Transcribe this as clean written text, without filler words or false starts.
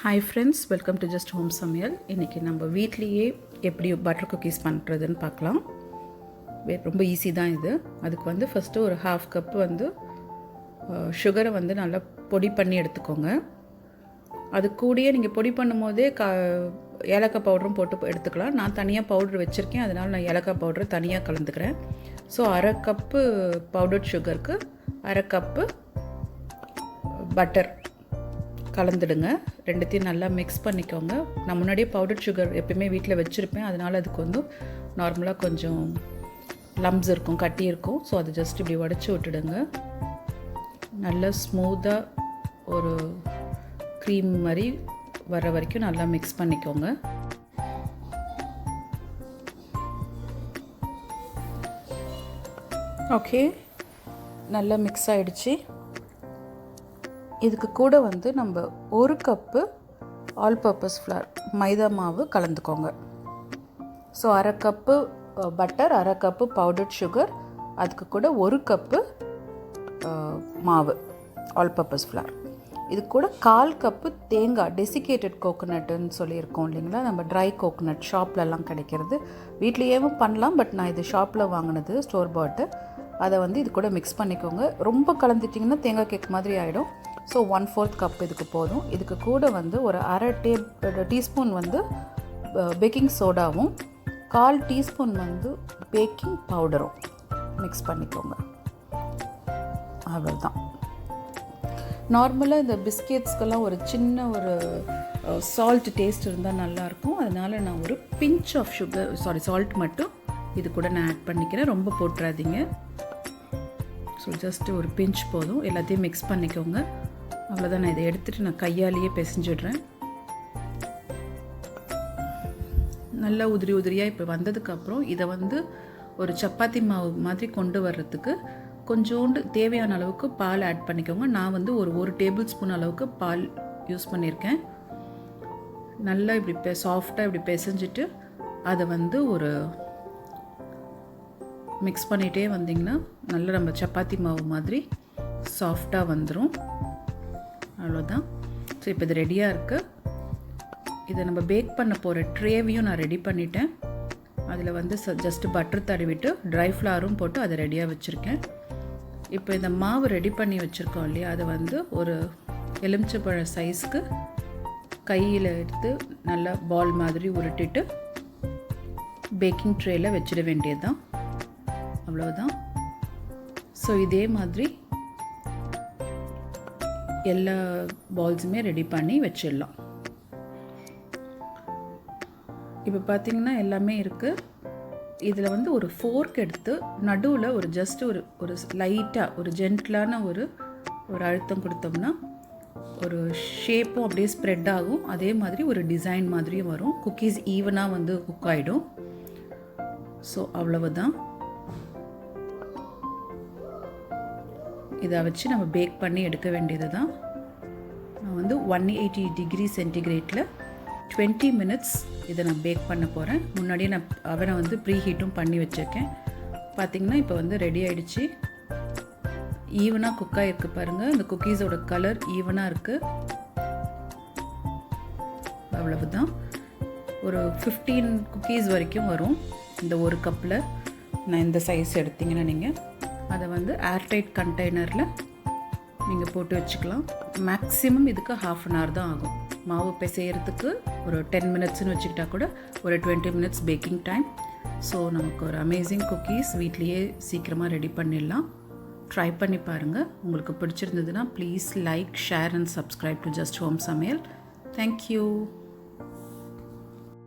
Hi friends, welcome to just home சமையல். இன்றைக்கி நம்ம வீட்லேயே எப்படி பட்டர் குக்கீஸ் பண்ணுறதுன்னு பார்க்கலாம். ரொம்ப ஈஸி தான் இது. அதுக்கு வந்து ஃபஸ்ட்டு ஒரு 1/2 கப்பு வந்து சுகரை வந்து நல்லா பொடி பண்ணி எடுத்துக்கோங்க. அது கூடயே நீங்கள் பொடி பண்ணும் போதே ஏலக்காய் பவுடரும் போட்டு எடுத்துக்கலாம். நான் தனியாக பவுட்ரு வச்சுருக்கேன், அதனால் நான் ஏலக்காய் பவுட்ரு தனியாக கலந்துக்கிறேன். ஸோ 1/2 கப்பு பவுடர்ட் சுகருக்கு 1/2 கப்பு பட்டர் கலந்துடுங்க. ரெண்டுத்தையும் நல்லா மிக்ஸ் பண்ணிக்கோங்க. நான் முன்னாடியே பவுடர் சுகர் எப்பயுமே வீட்டில் வச்சுருப்பேன், அதனால் அதுக்கு வந்து நார்மலாக கொஞ்சம் லம்ஸ் இருக்கும், கட்டி இருக்கும். ஸோ அதை ஜஸ்ட் இப்படி உடச்சி விட்டுடுங்க. நல்லா ஸ்மூத்தாக ஒரு க்ரீம் மாதிரி வர வரைக்கும் நல்லா மிக்ஸ் பண்ணிக்கோங்க. ஓகே, நல்லா மிக்ஸ் ஆகிடுச்சு. இதுக்கு கூட வந்து நம்ம 1 கப்பு ஆல் பர்பஸ் ஃப்ளார் மைதா மாவு கலந்துக்கோங்க. So 1/2 cup butter, 1/2 cup powdered sugar, அதுக்கு கூட 1 கப்பு மாவு ஆல் பர்பஸ் ஃப்ளார். இது கூட 1/4 கப்பு தேங்காய், டெசிகேட்டட் கோகோனட்டுன்னு சொல்லியிருக்கோம் இல்லைங்களா, நம்ம ட்ரை கோகோனட் ஷாப்லலாம் கிடைக்கிறது. வீட்லேயும் பண்ணலாம், பட் நான் இது ஷாப்பில் வாங்கினது, ஸ்டோர் பாட்டு. அதை வந்து இது கூட மிக்ஸ் பண்ணிக்கோங்க. ரொம்ப கலந்துட்டிங்கன்னா தேங்காய் கேக் மாதிரி ஆகிடும். ஸோ 1/4 கப் இதுக்கு போதும். இதுக்கு கூட வந்து ஒரு 1/2 டீஸ்பூன் வந்து பேக்கிங் சோடாவும் 1/4 டீஸ்பூன் வந்து பேக்கிங் பவுடரும் மிக்ஸ் பண்ணிக்கோங்க. அவ்வளோதான். நார்மலாக இந்த பிஸ்கெட்ஸ்க்கெல்லாம் ஒரு சின்ன ஒரு சால்ட் டேஸ்ட் இருந்தால் நல்லாயிருக்கும். அதனால் நான் ஒரு பிஞ்ச் ஆஃப் சால்ட் மட்டும் இது கூட நான் ஆட் பண்ணிக்கிறேன். ரொம்ப போட்டுறாதீங்க. ஸோ ஜஸ்ட்டு ஒரு பிஞ்ச் போதும். எல்லாத்தையும் மிக்ஸ் பண்ணிக்கோங்க. அவ்வளோதான். நான் இதை எடுத்துகிட்டு நான் கையாலேயே பிசைஞ்சிடுறேன். நல்லா உதிரி உதிரியாக இப்போ வந்ததுக்கப்புறம் இதை வந்து ஒரு சப்பாத்தி மாவு மாதிரி கொண்டு வர்றதுக்கு கொஞ்சோண்டு தேவையான அளவுக்கு பால் ஆட் பண்ணிக்கோங்க. நான் வந்து ஒரு டேபிள் ஸ்பூன் அளவுக்கு பால் யூஸ் பண்ணியிருக்கேன். நல்லா இப்படி சாஃப்டாக இப்படி பிசைஞ்சிட்டு அதை வந்து ஒரு மிக்ஸ் பண்ணிகிட்டே வந்திங்கன்னா நல்லா நம்ம சப்பாத்தி மாவு மாதிரி சாஃப்டாக வந்துடும். அவ்வளோதான். ஸோ இப்போ இது ரெடியாக இருக்குது. இதை நம்ம பேக் பண்ண போகிற ட்ரேவையும் நான் ரெடி பண்ணிட்டேன். அதில் வந்து ஜஸ்ட்டு பட்டர் தடவிட்டு ட்ரை ஃப்ளாரும் போட்டு அதை ரெடியாக வச்சுருக்கேன். இப்போ இந்த மாவு ரெடி பண்ணி வச்சுருக்கோம் இல்லையா, அதை வந்து ஒரு எலுமிச்சைப்பழ சைஸ்க்கு கையில் எடுத்து நல்லா பால் மாதிரி உருட்டிட்டு பேக்கிங் ட்ரேயில் வச்சிட வேண்டியது தான். அவ்வளோதான். ஸோ இதே மாதிரி எல்லா பால்ஸுமே ரெடி பண்ணி வச்சிடலாம். இப்போ பார்த்திங்கன்னா எல்லாமே இருக்குது. இதில் வந்து ஒரு ஃபோர்க் எடுத்து நடுவில் ஒரு ஜஸ்ட் ஒரு லைட்டாக ஒரு ஜென்டிலான ஒரு அழுத்தம் கொடுத்தோம்னா ஒரு ஷேப்பும் அப்படியே ஸ்ப்ரெட் ஆகும். அதே மாதிரி ஒரு டிசைன் மாதிரியும் வரும். குக்கீஸ் ஈவனாக வந்து குக் ஆகிடும். ஸோ அவ்வளவுதான். இதை வச்சு நம்ம பேக் பண்ணி எடுக்க வேண்டியது தான். நான் வந்து 180 டிகிரி சென்டிகிரேட்டில் 20 மினிட்ஸ் இதை நான் பேக் பண்ண போகிறேன். முன்னாடியே நான் அவனை வந்து ப்ரீ ஹீட்டும் பண்ணி வச்சுருக்கேன். பார்த்திங்கன்னா இப்போ வந்து ரெடி ஆகிடுச்சு. ஈவனாக குக் ஆகிருக்கு பாருங்கள். இந்த குக்கீஸோட கலர் ஈவனாக இருக்குது. அவ்வளவுதான். ஒரு 15 குக்கீஸ் வரைக்கும் வரும் இந்த ஒரு கப்பில். நான் இந்த சைஸ் எடுத்திங்கன்னா நீங்கள் அதை வந்து ஏர்டைட் கண்டெய்னரில் நீங்கள் போட்டு வச்சுக்கலாம். மேக்ஸிமம் இதுக்கு 1/2 அன் ஹவர் தான் ஆகும். மாவு பிசைகிறதுக்கு ஒரு 10 மினிட்ஸ்னு வச்சுக்கிட்டா கூட ஒரு 20 மினிட்ஸ் பேக்கிங் டைம். ஸோ நமக்கு ஒரு அமேசிங் குக்கீஸ் வீட்லேயே சீக்கிரமாக ரெடி பண்ணிடலாம். ட்ரை பண்ணி பாருங்கள். உங்களுக்கு பிடிச்சிருந்ததுன்னா please like, share and subscribe to just home சமையல். தேங்க்யூ.